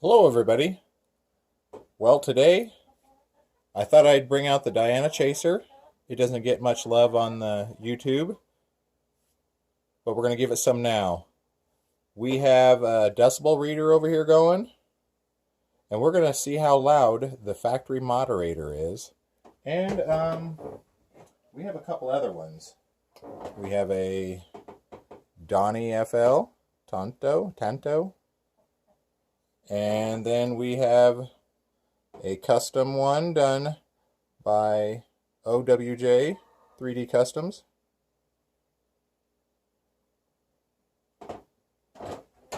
Hello everybody. Well, today I thought I'd bring out the Diana Chaser. It doesn't get much love on the YouTube, but we're going to give it some now. We have a decibel reader over here going, and we're going to see how loud the factory moderator is. And we have a couple other ones. We have a Donny FL, tanto. And then we have a custom one done by OWJ 3D Customs.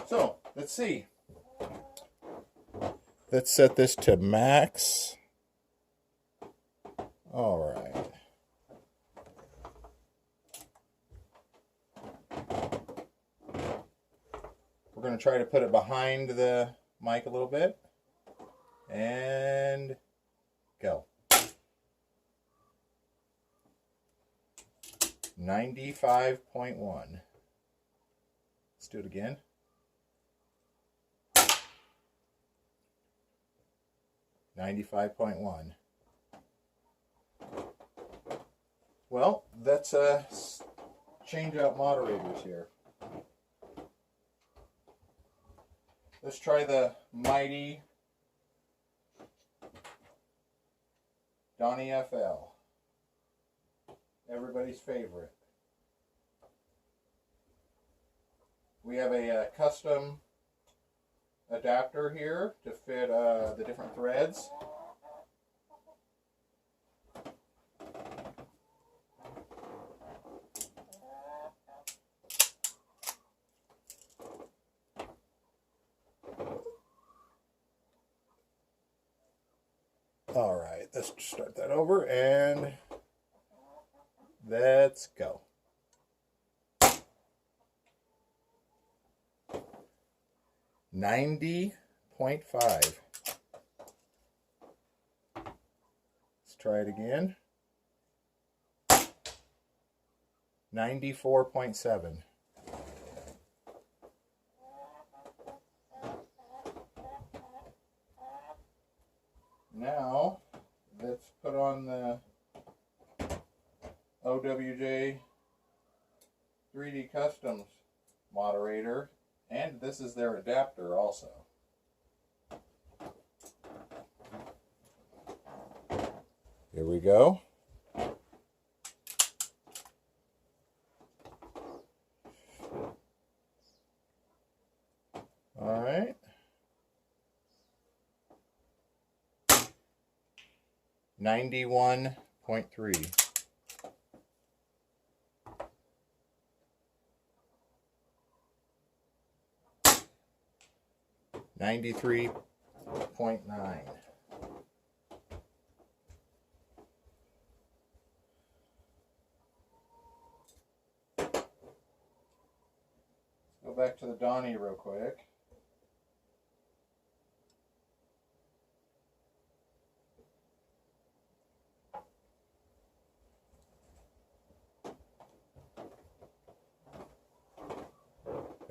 So, let's see. Let's set this to max. All right. We're going to try to put it behind the mic a little bit. And go. 95.1. Let's do it again. 95.1. Well, let's change out moderators here. Let's try the mighty Donny FL. Everybody's favorite. We have a custom adapter here to fit the different threads. All right, let's start that over and let's go. 90.5. Let's try it again. 94.7. Now, let's put on the OWJ 3D Customs moderator, and this is their adapter also. Here we go. All right. 91.3. $93.9. Go back to the Donny real quick.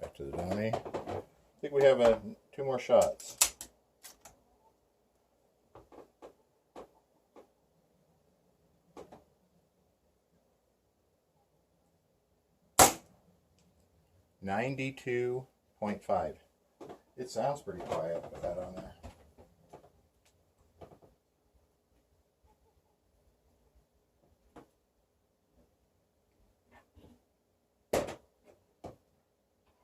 Back to the Donny. I think we have two more shots. $92.5. It sounds pretty quiet with that on there.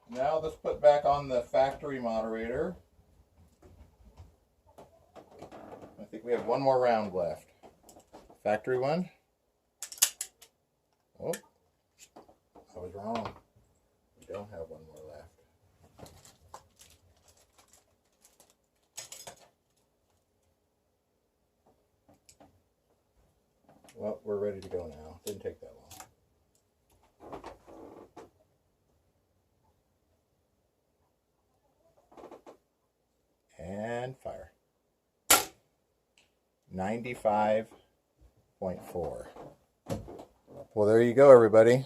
Now let's put back on the factory moderator. I think we have one more round left. Factory one. Oh, I was wrong. We don't have one more left. Well, we're ready to go now. Didn't take that long. And fire. 95.4. Well, there you go, everybody.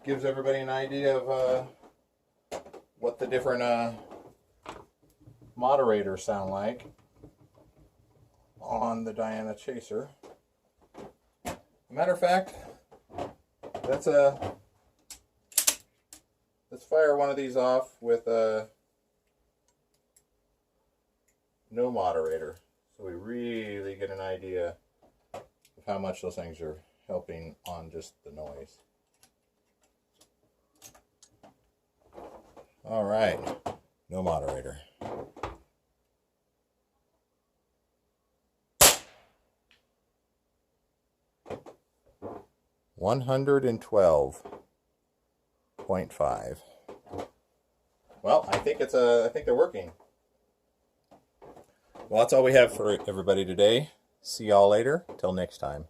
Gives everybody an idea of what the different moderator sound like on the Diana Chaser. Matter of fact, let's fire one of these off with a no moderator, so we really get an idea of how much those things are helping on just the noise. All right, no moderator. $112.5. Well, I think they're working. Well, that's all we have for everybody today. See y'all later. Till next time.